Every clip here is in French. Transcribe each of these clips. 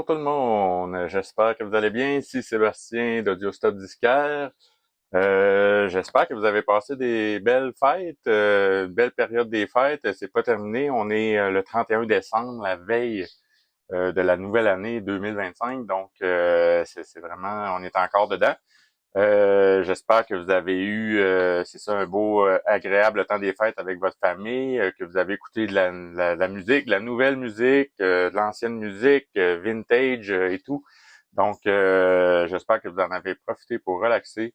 Bonjour tout le monde, j'espère que vous allez bien. Ici Sébastien d'Audiostop Disquaire. J'espère que vous avez passé des belles fêtes, une belle période des fêtes. C'est pas terminé, on est le 31 décembre, la veille de la nouvelle année 2025. Donc c'est vraiment, on est encore dedans. J'espère que vous avez eu, c'est ça, un beau, agréable temps des fêtes avec votre famille, que vous avez écouté de la musique, de la nouvelle musique, de l'ancienne musique, vintage et tout. Donc, j'espère que vous en avez profité pour relaxer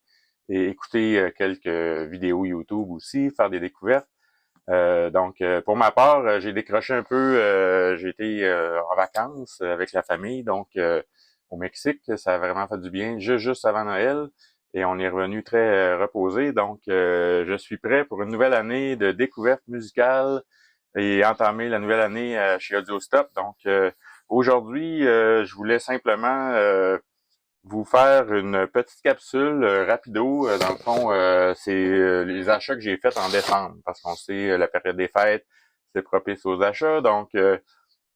et écouter quelques vidéos YouTube aussi, faire des découvertes. Pour ma part, j'ai décroché un peu, j'ai été en vacances avec la famille, au Mexique, ça a vraiment fait du bien, juste avant Noël, et on est revenu très reposé. Donc, je suis prêt pour une nouvelle année de découverte musicale et entamer la nouvelle année chez Audiostop. Donc, aujourd'hui, je voulais simplement vous faire une petite capsule rapido. Dans le fond, c'est les achats que j'ai faits en décembre, parce qu'on sait la période des fêtes, c'est propice aux achats. Donc,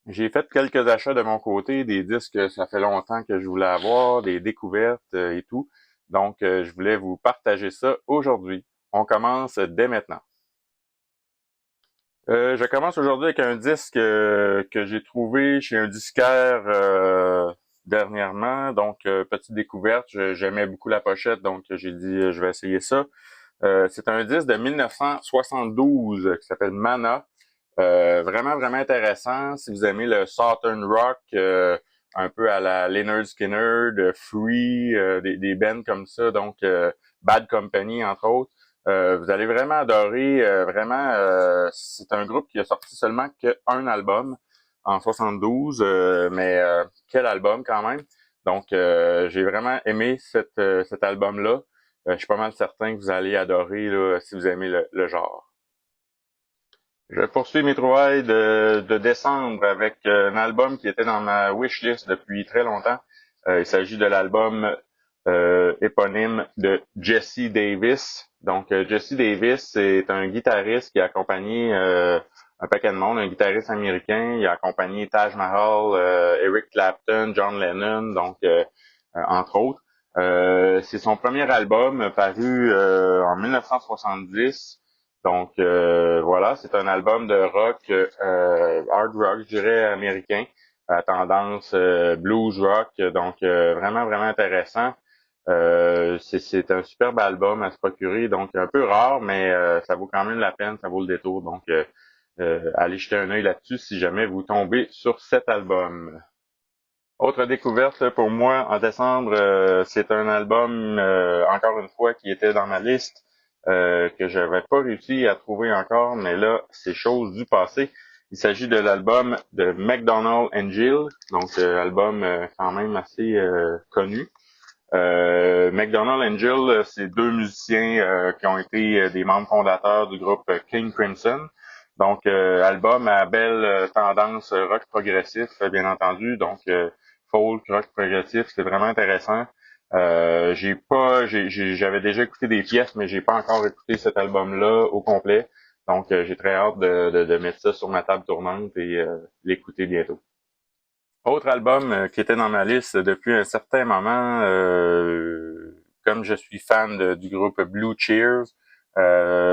j'ai fait quelques achats de mon côté, des disques, ça fait longtemps que je voulais avoir, des découvertes et tout. Donc, je voulais vous partager ça aujourd'hui. On commence dès maintenant. Je commence aujourd'hui avec un disque que j'ai trouvé chez un disquaire dernièrement. Donc, petite découverte. J'aimais beaucoup la pochette, donc j'ai dit je vais essayer ça. C'est un disque de 1972 qui s'appelle Mana. Vraiment, vraiment intéressant. Si vous aimez le Southern Rock, un peu à la Lynyrd Skynyrd, Free, des bands comme ça, donc Bad Company, entre autres. Vous allez vraiment adorer, c'est un groupe qui a sorti seulement qu'un album en 72, mais quel album quand même. Donc, j'ai vraiment aimé cet album-là. Je suis pas mal certain que vous allez adorer là, si vous aimez le genre. Je poursuis mes trouvailles de décembre avec un album qui était dans ma wishlist depuis très longtemps. Il s'agit de l'album éponyme de Jesse Davis. Donc, Jesse Davis est un guitariste qui a accompagné un paquet de monde, un guitariste américain. Il a accompagné Taj Mahal, Eric Clapton, John Lennon, entre autres. C'est son premier album paru en 1970. Donc voilà, c'est un album de rock, hard rock, je dirais américain, à tendance blues rock, donc vraiment vraiment intéressant. C'est un superbe album à se procurer, donc un peu rare, mais ça vaut quand même la peine, ça vaut le détour. Donc allez jeter un œil là-dessus si jamais vous tombez sur cet album. Autre découverte pour moi en décembre, c'est un album, encore une fois, qui était dans ma liste, que j'avais pas réussi à trouver encore, mais là, c'est chose du passé. Il s'agit de l'album de McDonald and Jill, donc album quand même assez connu. McDonald and Jill, c'est deux musiciens qui ont été des membres fondateurs du groupe King Crimson. Donc, album à belle tendance rock progressif, bien entendu. Donc, folk, rock progressif, c'est vraiment intéressant. J'avais déjà écouté des pièces, mais j'ai pas encore écouté cet album-là au complet. Donc, j'ai très hâte de mettre ça sur ma table tournante et l'écouter bientôt. Autre album qui était dans ma liste depuis un certain moment, comme je suis fan du groupe Blue Cheers,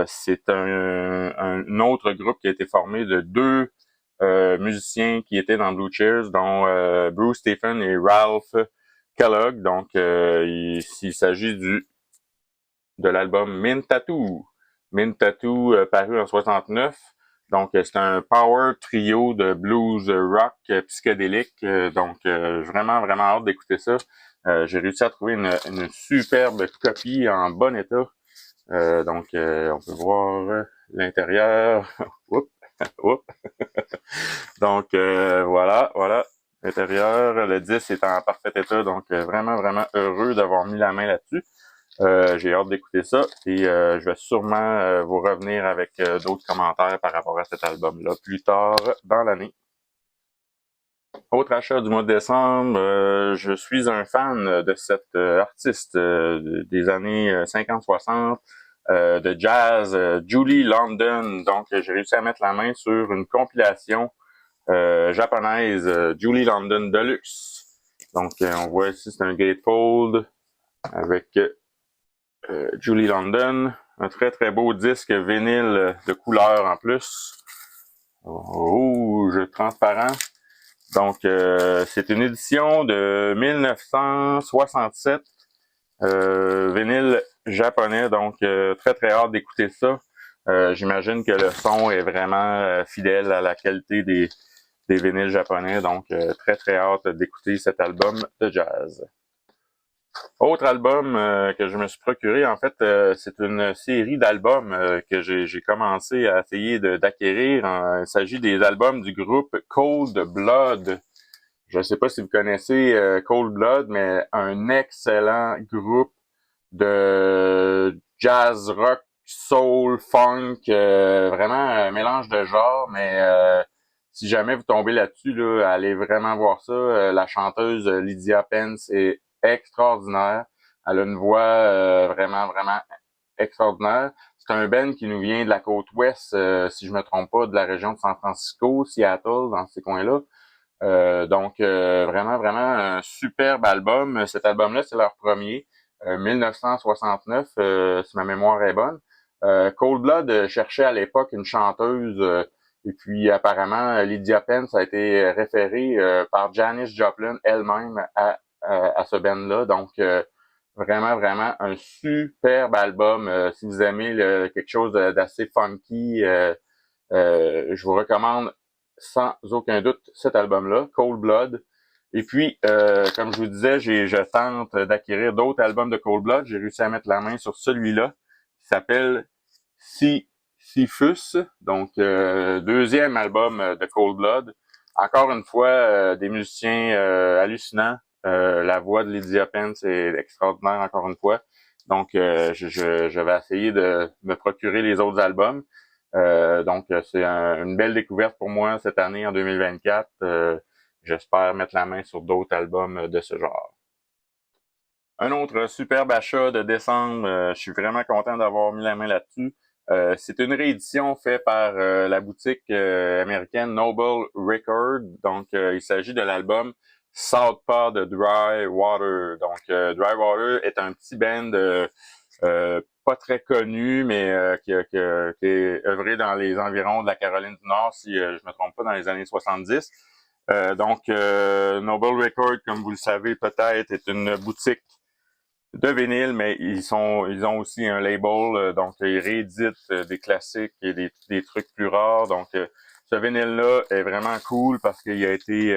c'est un autre groupe qui a été formé de deux musiciens qui étaient dans Blue Cheers, dont Bruce Stephen et Ralph Kellogg. Donc, il s'agit de l'album Mint Tattoo. Mint Tattoo paru en 69. Donc, c'est un power trio de blues rock psychédélique. Vraiment, vraiment hâte d'écouter ça. J'ai réussi à trouver une superbe copie en bon état. On peut voir l'intérieur. Oups, oups. Voilà. L'intérieur, le disque est en parfait état. Donc, vraiment, vraiment heureux d'avoir mis la main là-dessus. J'ai hâte d'écouter ça et je vais sûrement vous revenir avec d'autres commentaires par rapport à cet album-là plus tard dans l'année. Autre achat du mois de décembre, je suis un fan de cet artiste des années 50-60 de jazz, Julie London. Donc, j'ai réussi à mettre la main sur une compilation japonaise, Julie London Deluxe. Donc, on voit ici, c'est un gatefold avec Julie London. Un très très beau disque vinyle de couleur en plus. Rouge transparent. Donc, c'est une édition de 1967. Vinyle japonais, donc très très hâte d'écouter ça. J'imagine que le son est vraiment fidèle à la qualité des vinyles japonais, donc très très hâte d'écouter cet album de jazz. Autre album que je me suis procuré, en fait, c'est une série d'albums que j'ai commencé à essayer d'acquérir. Il s'agit des albums du groupe Cold Blood. Je ne sais pas si vous connaissez Cold Blood, mais un excellent groupe de jazz, rock, soul, funk, vraiment un mélange de genres, mais si jamais vous tombez là-dessus, là, allez vraiment voir ça. La chanteuse Lydia Pence est extraordinaire. Elle a une voix vraiment, vraiment extraordinaire. C'est un band qui nous vient de la côte ouest, si je me trompe pas, de la région de San Francisco, Seattle, dans ces coins-là. Donc, vraiment, vraiment un superbe album. Cet album-là, c'est leur premier, 1969, si ma mémoire est bonne. Cold Blood cherchait à l'époque une chanteuse, et puis apparemment, Lydia Pence a été référée par Janis Joplin elle-même à ce band-là. Donc, vraiment, vraiment un superbe album. Si vous aimez quelque chose d'assez funky, je vous recommande sans aucun doute cet album-là, Cold Blood. Et puis, comme je vous disais, je tente d'acquérir d'autres albums de Cold Blood. J'ai réussi à mettre la main sur celui-là, qui s'appelle Sisyphus. Donc, deuxième album de Cold Blood. Encore une fois, des musiciens hallucinants. La voix de Lydia Pence est extraordinaire, encore une fois. Donc, je vais essayer de me procurer les autres albums. Donc, c'est une belle découverte pour moi cette année, en 2024. J'espère mettre la main sur d'autres albums de ce genre. Un autre superbe achat de décembre, je suis vraiment content d'avoir mis la main là-dessus. C'est une réédition faite par la boutique américaine Noble Record. Donc, il s'agit de l'album Southpaw de Dry Water. Donc, Dry Water est un petit band pas très connu, mais qui est œuvré dans les environs de la Caroline du Nord, si je me trompe pas, dans les années 70. Donc, Noble Record, comme vous le savez peut-être, est une boutique de vinyle, mais ils ont aussi un label, donc ils rééditent des classiques et des trucs plus rares. Donc, ce vinyle-là est vraiment cool parce qu'il a été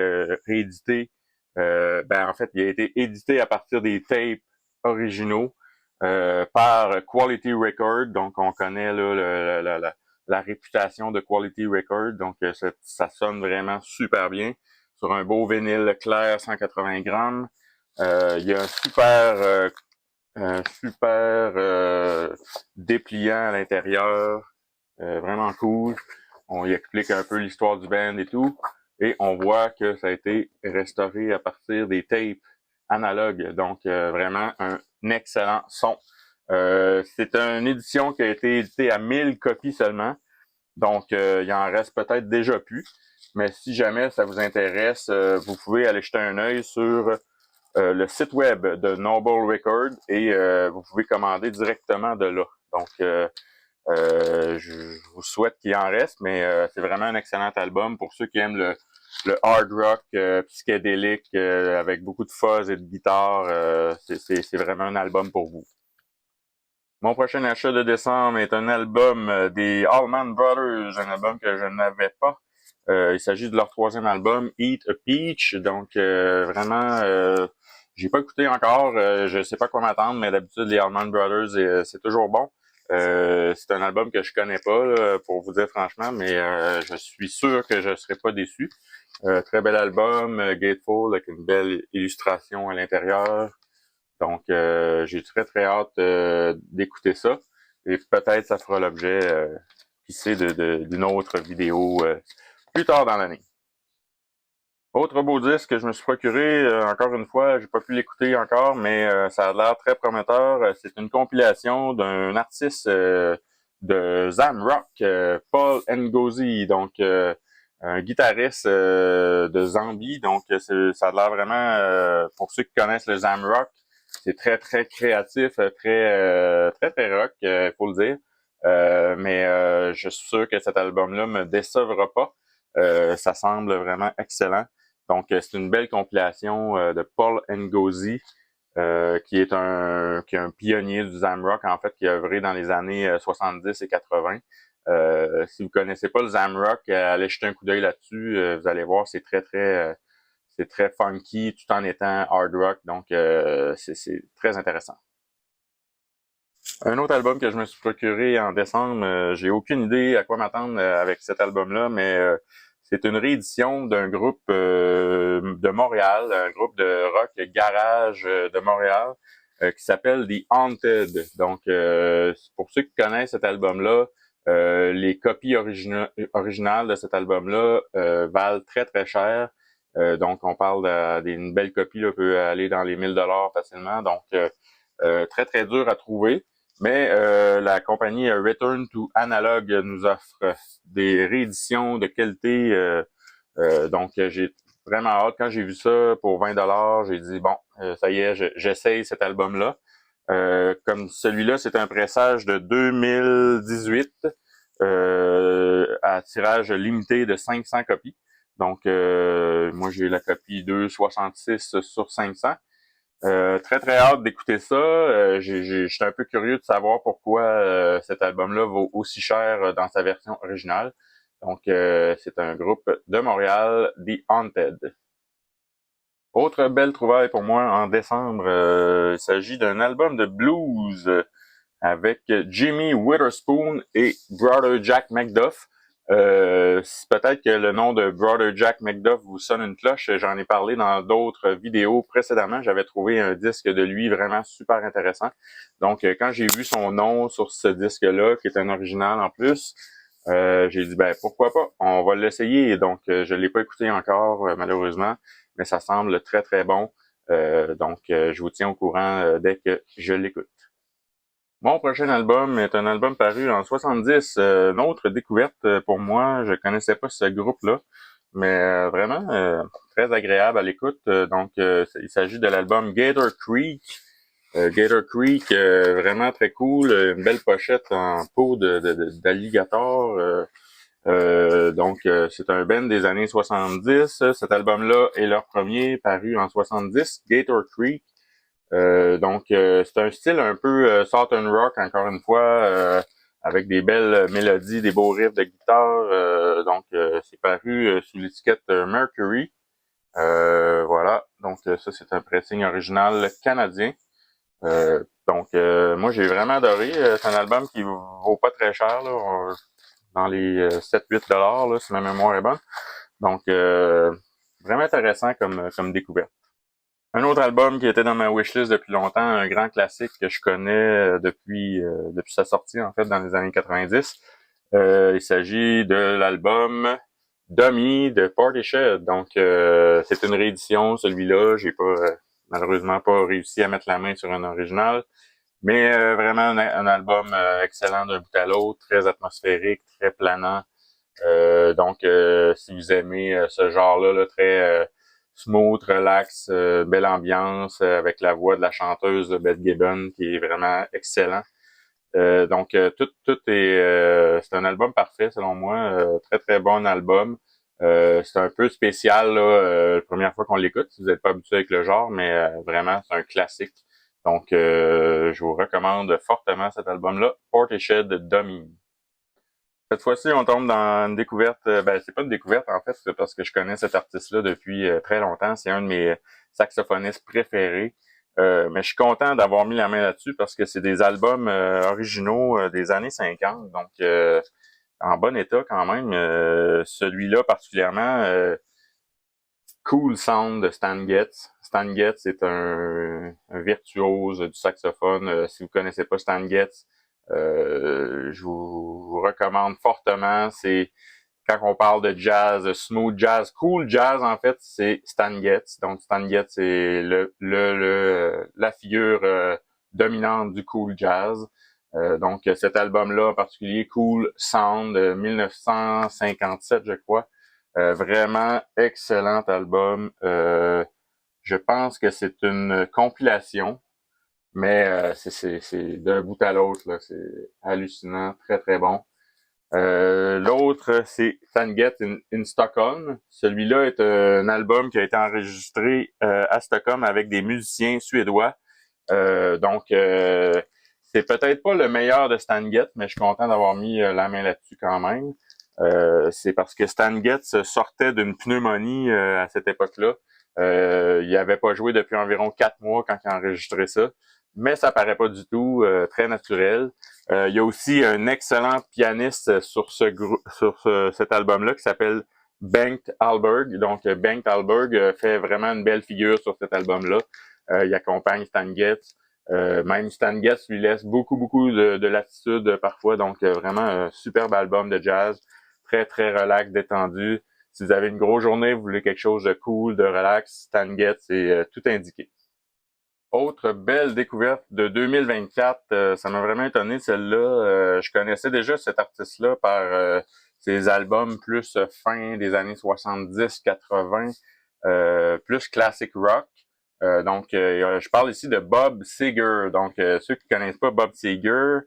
réédité. En fait, il a été édité à partir des tapes originaux par Quality Record. Donc, on connaît là la réputation de Quality Record. Donc, ça sonne vraiment super bien sur un beau vinyle clair 180 grammes. Il y a un super dépliant à l'intérieur, vraiment cool. On y explique un peu l'histoire du band et tout. Et on voit que ça a été restauré à partir des tapes analogues. Donc, vraiment un excellent son. C'est une édition qui a été éditée à 1000 copies seulement. Donc, il en reste peut-être déjà plus. Mais si jamais ça vous intéresse, vous pouvez aller jeter un œil sur le site web de Noble Record et vous pouvez commander directement de là. Donc, je vous souhaite qu'il en reste, mais c'est vraiment un excellent album pour ceux qui aiment le hard rock psychédélique avec beaucoup de fuzz et de guitare. C'est vraiment un album pour vous. Mon prochain achat de décembre est un album des Allman Brothers, un album que je n'avais pas. Il s'agit de leur troisième album, Eat a Peach. Donc, vraiment, j'ai pas écouté encore. Je sais pas quoi m'attendre, mais d'habitude, les Allman Brothers, c'est toujours bon. C'est un album que je connais pas, là, pour vous dire franchement, mais je suis sûr que je serai pas déçu. Très bel album, Gatefold, avec une belle illustration à l'intérieur. Donc, j'ai très, très hâte d'écouter ça. Et peut-être ça fera l'objet, qui sait, d'une autre vidéo plus tard dans l'année. Autre beau disque que je me suis procuré, encore une fois, j'ai pas pu l'écouter encore, mais ça a l'air très prometteur. C'est une compilation d'un artiste de Zamrock, Paul Ngozi. Donc, un guitariste de Zambie. Donc, ça a l'air vraiment, pour ceux qui connaissent le Zamrock, c'est très, très créatif, très rock, faut le dire. Mais je suis sûr que cet album-là me décevra pas. Ça semble vraiment excellent. Donc, c'est une belle compilation de Paul Ngozi, qui est un pionnier du Zamrock, en fait, qui a œuvré dans les années 70 et 80. Si vous connaissez pas le Zamrock, allez jeter un coup d'œil là-dessus. Vous allez voir, c'est très funky tout en étant hard rock. Donc, c'est très intéressant. Un autre album que je me suis procuré en décembre, j'ai aucune idée à quoi m'attendre avec cet album-là, mais c'est une réédition d'un groupe de Montréal, un groupe de rock garage de Montréal qui s'appelle The Haunted. Donc, pour ceux qui connaissent cet album-là, les copies originales de cet album-là valent très très cher. Donc, on parle d'une belle copie là, peut aller dans les 1000 $ facilement. Donc, très très dur à trouver. Mais la compagnie Return to Analog nous offre des rééditions de qualité. Donc, j'ai vraiment hâte. Quand j'ai vu ça pour 20 $, j'ai dit, bon, ça y est, j'essaye cet album-là. Comme celui-là, c'est un pressage de 2018 à tirage limité de 500 copies. Donc, moi, j'ai la copie 266 sur 500. Très très hâte d'écouter ça. J'étais un peu curieux de savoir pourquoi cet album-là vaut aussi cher dans sa version originale. Donc, c'est un groupe de Montréal, The Haunted. Autre belle trouvaille pour moi en décembre, il s'agit d'un album de blues avec Jimmy Witherspoon et Brother Jack McDuff. Peut-être que le nom de Brother Jack McDuff vous sonne une cloche. J'en ai parlé dans d'autres vidéos précédemment. J'avais trouvé un disque de lui vraiment super intéressant. Donc, quand j'ai vu son nom sur ce disque-là, qui est un original en plus, j'ai dit, ben pourquoi pas, on va l'essayer. Donc, je l'ai pas écouté encore, malheureusement, mais ça semble très, très bon. Donc, je vous tiens au courant dès que je l'écoute. Mon prochain album est un album paru en 70, une autre découverte pour moi. Je connaissais pas ce groupe-là, mais vraiment très agréable à l'écoute. Donc, il s'agit de l'album Gator Creek. Gator Creek, vraiment très cool, une belle pochette en peau d'alligator. Donc, c'est un band des années 70. Cet album-là est leur premier, paru en 70, Gator Creek. Donc, c'est un style un peu Southern Rock, encore une fois, avec des belles mélodies, des beaux riffs de guitare. Donc, c'est paru sous l'étiquette Mercury. Voilà, donc ça, c'est un pressing original canadien. Moi, j'ai vraiment adoré. C'est un album qui vaut pas très cher, là, dans les 7-8 $ là, si ma mémoire est bonne. Donc, vraiment intéressant comme découverte. Un autre album qui était dans ma wishlist depuis longtemps, un grand classique que je connais depuis sa sortie, en fait, dans les années 90. Il s'agit de l'album Dummy de Portishead. Donc, c'est une réédition, celui-là. J'ai pas malheureusement pas réussi à mettre la main sur un original. Mais vraiment un album excellent d'un bout à l'autre, très atmosphérique, très planant. Si vous aimez ce genre-là, là, très smooth, relax, belle ambiance, avec la voix de la chanteuse Beth Gibbon qui est vraiment excellent. Tout est c'est un album parfait selon moi, très très bon album. C'est un peu spécial là, la première fois qu'on l'écoute, si vous n'êtes pas habitué avec le genre, mais vraiment c'est un classique. Donc je vous recommande fortement cet album-là, Portishead Dummy. Cette fois-ci, on tombe dans une découverte. Ben, c'est pas une découverte en fait, c'est parce que je connais cet artiste-là depuis très longtemps. C'est un de mes saxophonistes préférés. Mais je suis content d'avoir mis la main là-dessus parce que c'est des albums originaux des années 50, donc en bon état quand même. Celui-là particulièrement, Cool Sound de Stan Getz. Stan Getz est un virtuose du saxophone. Si vous connaissez pas Stan Getz, je vous recommande fortement. C'est quand on parle de jazz, smooth jazz, cool jazz, en fait, c'est Stan Getz. Donc, Stan Getz est la figure dominante du cool jazz. Donc, cet album-là en particulier, Cool Sound, 1957, je crois. Vraiment excellent album. Je pense que c'est une compilation, mais c'est d'un bout à l'autre, là. C'est hallucinant, très très bon. L'autre, c'est Tanget in Stockholm. Celui-là est un album qui a été enregistré à Stockholm avec des musiciens suédois. Donc, c'est peut-être pas le meilleur de Stan Getz, mais je suis content d'avoir mis la main là-dessus quand même. C'est parce que Stan Getz sortait d'une pneumonie à cette époque-là. Il avait pas joué depuis environ 4 mois quand il a enregistré ça, mais ça paraît pas du tout, très naturel. Il y a aussi un excellent pianiste sur cet album-là qui s'appelle Bengt Alberg. Donc, Bengt Alberg fait vraiment une belle figure sur cet album-là. Il accompagne Stan Getz. Même Stan Getz lui laisse beaucoup de latitude parfois. Donc, vraiment un superbe album de jazz. Très, très relax, détendu. Si vous avez une grosse journée, vous voulez quelque chose de cool, de relax, Stan Getz, c'est tout indiqué. Autre belle découverte de 2024, ça m'a vraiment étonné celle-là. Je connaissais déjà cet artiste-là par ses albums plus fin des années 70-80, plus classic rock. Donc, je parle ici de Bob Seger. Donc, ceux qui connaissent pas Bob Seger,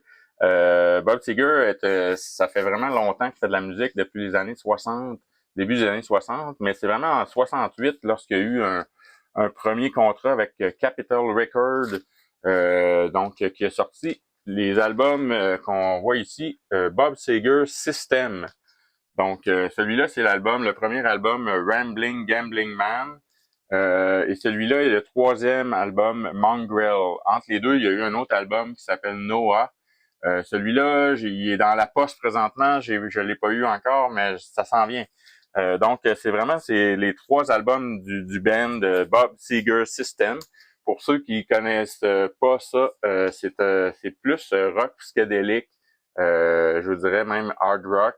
ça fait vraiment longtemps qu'il fait de la musique depuis les années 60, début des années 60, mais c'est vraiment en 68 lorsqu'il y a eu un premier contrat avec Capitol Records, qui a sorti les albums qu'on voit ici, Bob Seger System. Donc, celui-là, c'est le premier album Rambling Gambling Man. Et celui-là est le troisième album Mongrel. Entre les deux, il y a eu un autre album qui s'appelle Noah. Celui-là, il est dans la poste présentement. Je l'ai pas eu encore, mais ça s'en vient. Donc, c'est les trois albums du band Bob Seger System. Pour ceux qui connaissent pas ça, c'est plus rock psychédélique, je vous dirais même hard rock.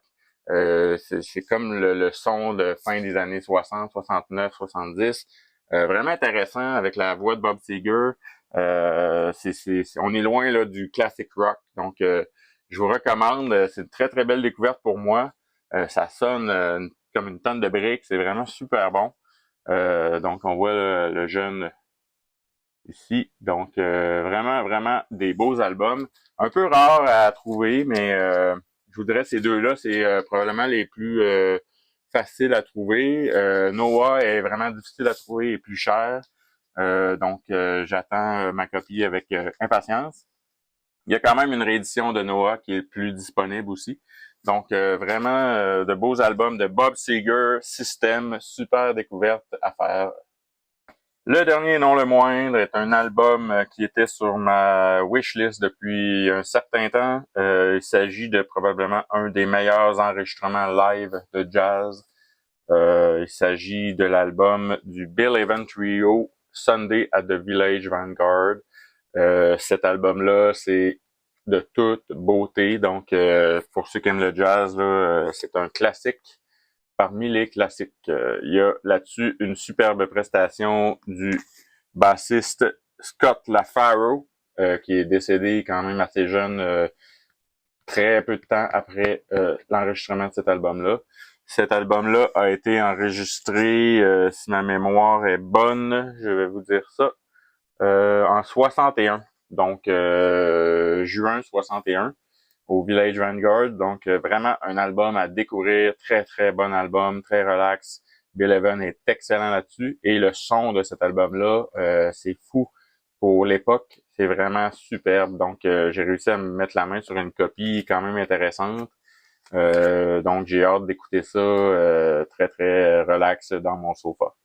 C'est comme le son de fin des années 60, 69, 70. Vraiment intéressant avec la voix de Bob Seger. On est loin là du classic rock. Donc, je vous recommande. C'est une très, très belle découverte pour moi. Ça sonne comme une tonne de briques. C'est vraiment super bon. Donc, on voit le jeune ici. Donc, vraiment, vraiment des beaux albums. Un peu rares à trouver, mais je vous dirais ces deux-là, c'est probablement les plus faciles à trouver. Noah est vraiment difficile à trouver et plus cher. Donc, j'attends ma copie avec impatience. Il y a quand même une réédition de Noah qui est plus disponible aussi. Donc, vraiment de beaux albums de Bob Seger, System, super découverte à faire. Le dernier, non le moindre, est un album qui était sur ma wishlist depuis un certain temps. Il s'agit de probablement un des meilleurs enregistrements live de jazz. Il s'agit de l'album du Bill Evans Trio, Sunday at the Village Vanguard. Cet album-là, c'est de toute beauté. Donc, pour ceux qui aiment le jazz, là, c'est un classique parmi les classiques. Il y a là-dessus une superbe prestation du bassiste Scott LaFaro, qui est décédé quand même assez jeune, très peu de temps après l'enregistrement de cet album-là. Cet album-là a été enregistré, si ma mémoire est bonne, je vais vous dire ça, en 61. Donc, juin 61 au Village Vanguard. Donc, vraiment un album à découvrir. Très, très bon album, très relax. Bill Evans est excellent là-dessus. Et le son de cet album-là, c'est fou. Pour l'époque, c'est vraiment superbe. Donc, j'ai réussi à me mettre la main sur une copie quand même intéressante. Donc, j'ai hâte d'écouter ça très, très relax dans mon sofa.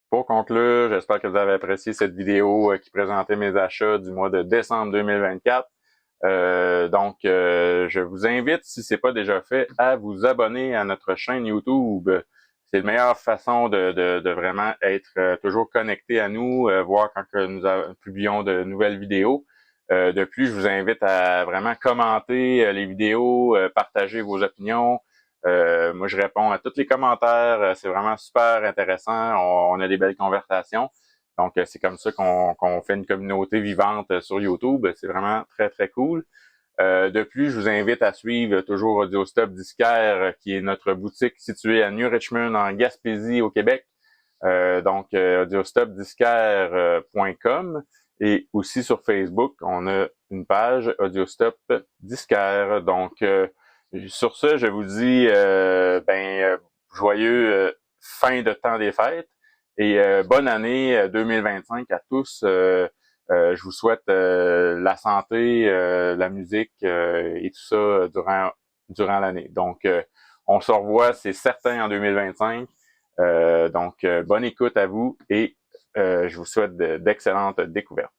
Pour conclure, j'espère que vous avez apprécié cette vidéo qui présentait mes achats du mois de décembre 2024. Je vous invite, si c'est pas déjà fait, à vous abonner à notre chaîne YouTube. C'est la meilleure façon de vraiment être toujours connecté à nous, voir quand que nous publions de nouvelles vidéos. De plus, je vous invite à vraiment commenter les vidéos, partager vos opinions. Moi, je réponds à tous les commentaires. C'est vraiment super intéressant. On a des belles conversations. Donc, c'est comme ça qu'on fait une communauté vivante sur YouTube. C'est vraiment très, très cool. De plus, je vous invite à suivre toujours Audiostop Disquaire, qui est notre boutique située à New Richmond, en Gaspésie, au Québec. Donc, audiostopdisquaire.com. Et aussi sur Facebook, on a une page Audiostop Disquaire. Donc, sur ce, je vous dis joyeux fin de temps des fêtes et bonne année 2025 à tous. Je vous souhaite la santé, la musique et tout ça durant l'année. Donc, on se revoit, c'est certain, en 2025. Donc, bonne écoute à vous et je vous souhaite d'excellentes découvertes.